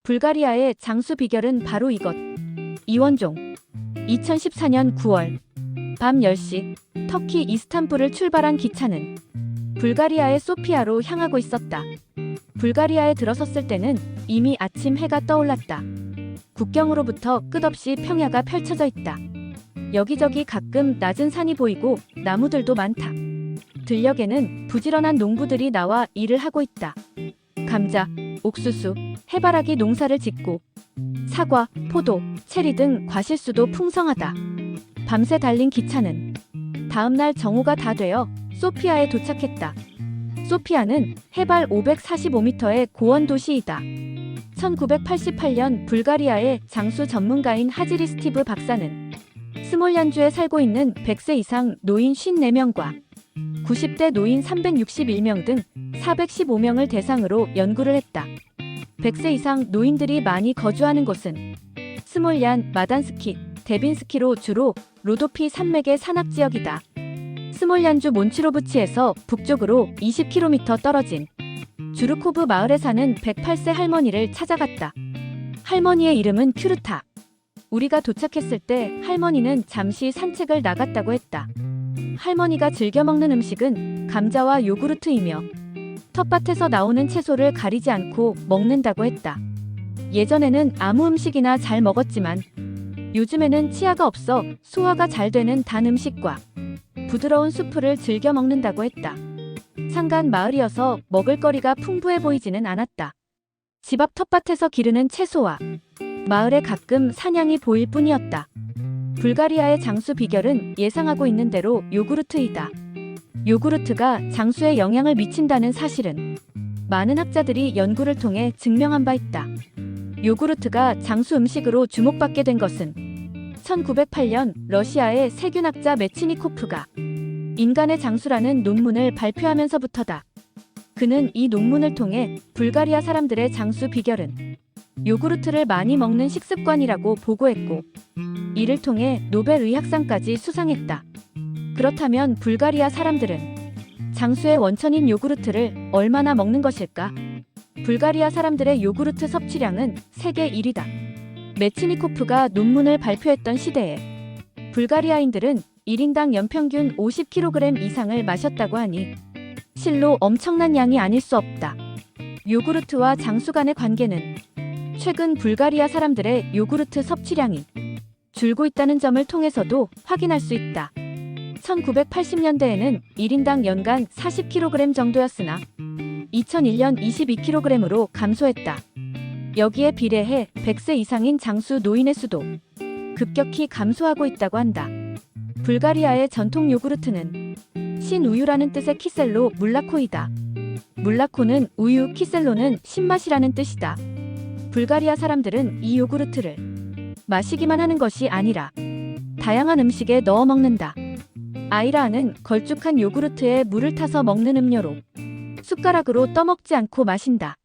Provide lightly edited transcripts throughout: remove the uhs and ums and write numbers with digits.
불가리아의 장수 비결은 바로 이것. 이원종. 2014년 9월 밤 10시 터키 이스탄불을 출발한 기차는 불가리아의 소피아로 향하고 있었다. 불가리아에 들어섰을 때는 이미 아침 해가 떠올랐다. 국경으로부터 끝없이 평야가 펼쳐져 있다. 여기저기 가끔 낮은 산이 보이고 나무들도 많다. 들녘에는 부지런한 농부들이 나와 일을 하고 있다. 감자, 옥수수, 해바라기 농사를 짓고 사과, 포도, 체리 등 과실수도 풍성하다. 밤새 달린 기차는 다음날 정오가 다 되어 소피아에 도착했다. 소피아는 해발 545m의 고원 도시이다. 1988년 불가리아의 장수 전문가인 하지리 스티브 박사는 스몰얀주에 살고 있는 100세 이상 노인 54명과 90대 노인 361명 등 415명을 대상으로 연구를 했다. 100세 이상 노인들이 많이 거주하는 곳은 스몰얀, 마단스키, 데빈스키로 주로 로도피 산맥의 산악지역이다. 스몰얀주 몬치로브치에서 북쪽으로 20km 떨어진 주르코브 마을에 사는 108세 할머니를 찾아갔다. 할머니의 이름은 큐르타. 우리가 도착했을 때 할머니는 잠시 산책을 나갔다고 했다. 할머니가 즐겨 먹는 음식은 감자와 요구르트이며 텃밭에서 나오는 채소를 가리지 않고 먹는다고 했다. 예전에는 아무 음식이나 잘 먹었지만 요즘에는 치아가 없어 소화가 잘 되는 단 음식과 부드러운 수프를 즐겨 먹는다고 했다. 산간 마을이어서 먹을거리가 풍부해 보이지는 않았다. 집 앞 텃밭에서 기르는 채소와 마을에 가끔 사냥이 보일 뿐이었다. 불가리아의 장수 비결은 예상하고 있는 대로 요구르트이다. 요구르트가 장수에 영향을 미친다는 사실은 많은 학자들이 연구를 통해 증명한 바 있다. 요구르트가 장수 음식으로 주목받게 된 것은 1908년 러시아의 세균학자 메치니코프가 인간의 장수라는 논문을 발표하면서부터다. 그는 이 논문을 통해 불가리아 사람들의 장수 비결은 요구르트를 많이 먹는 식습관이라고 보고했고 이를 통해 노벨 의학상까지 수상했다. 그렇다면 불가리아 사람들은 장수의 원천인 요구르트를 얼마나 먹는 것일까? 불가리아 사람들의 요구르트 섭취량은 세계 1위다. 메치니코프가 논문을 발표했던 시대에 불가리아인들은 1인당 연평균 50kg 이상을 마셨다고 하니 실로 엄청난 양이 아닐 수 없다. 요구르트와 장수 간의 관계는 최근 불가리아 사람들의 요구르트 섭취량이 줄고 있다는 점을 통해서도 확인할 수 있다. 1980년대에는 1인당 연간 40kg 정도였으나 2001년 22kg으로 감소했다. 여기에 비례해 100세 이상인 장수 노인의 수도 급격히 감소하고 있다고 한다. 불가리아의 전통 요구르트는 신우유라는 뜻의 키셀로 물라코이다. 물라코는 우유, 키셀로는 신맛이라는 뜻이다. 불가리아 사람들은 이 요구르트를 마시기만 하는 것이 아니라 다양한 음식에 넣어 먹는다. 아이라는 걸쭉한 요구르트에 물을 타서 먹는 음료로 숟가락으로 떠먹지 않고 마신다.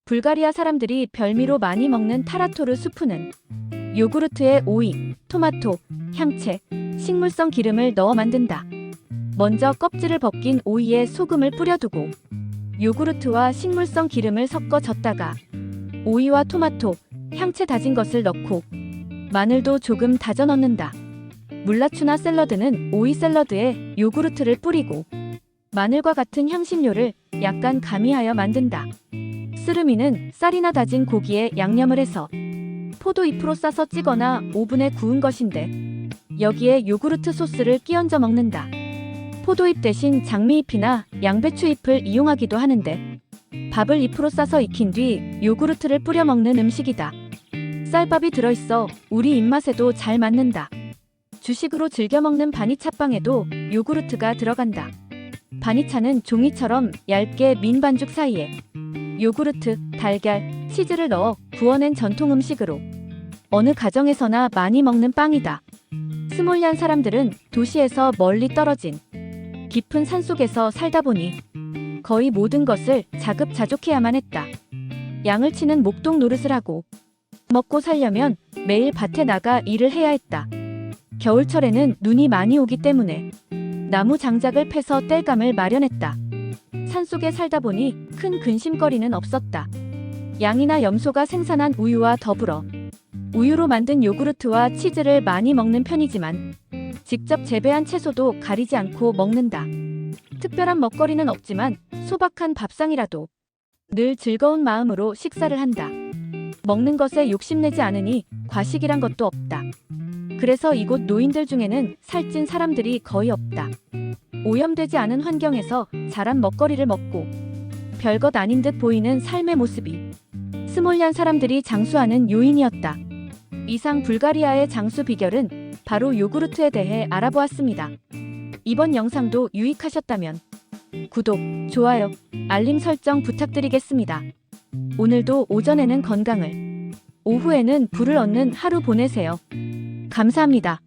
불가리아 사람들이 별미로 많이 먹는 타라토르 수프는 요구르트에 오이, 토마토, 향채, 식물성 기름을 넣어 만든다. 먼저 껍질을 벗긴 오이에 소금을 뿌려두고 요구르트와 식물성 기름을 섞어 젓다가 오이와 토마토, 향채 다진 것을 넣고 마늘도 조금 다져 넣는다. 물라추나 샐러드는 오이 샐러드에 요구르트를 뿌리고 마늘과 같은 향신료를 약간 가미하여 만든다. 스르미는 쌀이나 다진 고기에 양념을 해서 포도잎으로 싸서 찌거나 오븐에 구운 것인데 여기에 요구르트 소스를 끼얹어 먹는다. 포도잎 대신 장미잎이나 양배추잎을 이용하기도 하는데 밥을 잎으로 싸서 익힌 뒤 요구르트를 뿌려 먹는 음식이다. 쌀밥이 들어있어 우리 입맛에도 잘 맞는다. 주식으로 즐겨 먹는 바니차빵에도 요구르트가 들어간다. 바니차는 종이처럼 얇게 민 반죽 사이에 요구르트, 달걀, 치즈를 넣어 구워낸 전통 음식으로 어느 가정에서나 많이 먹는 빵이다. 스몰얀 사람들은 도시에서 멀리 떨어진 깊은 산속에서 살다 보니 거의 모든 것을 자급자족해야만 했다. 양을 치는 목동 노릇을 하고 먹고 살려면 매일 밭에 나가 일을 해야 했다. 겨울철에는 눈이 많이 오기 때문에 나무 장작을 패서 땔감을 마련했다. 산속에 살다 보니 큰 근심거리는 없었다. 양이나 염소가 생산한 우유와 더불어 우유로 만든 요구르트와 치즈를 많이 먹는 편이지만 직접 재배한 채소도 가리지 않고 먹는다. 특별한 먹거리는 없지만 소박한 밥상이라도 늘 즐거운 마음으로 식사를 한다. 먹는 것에 욕심내지 않으니 과식이란 것도 없다. 그래서 이곳 노인들 중에는 살찐 사람들이 거의 없다. 오염되지 않은 환경에서 자란 먹거리를 먹고 별것 아닌 듯 보이는 삶의 모습이 스몰얀 사람들이 장수하는 요인이었다. 이상 불가리아의 장수 비결은 바로 요구르트에 대해 알아보았습니다. 이번 영상도 유익하셨다면 구독, 좋아요, 알림 설정 부탁드리겠습니다. 오늘도 오전에는 건강을, 오후에는 부를 얻는 하루 보내세요. 감사합니다.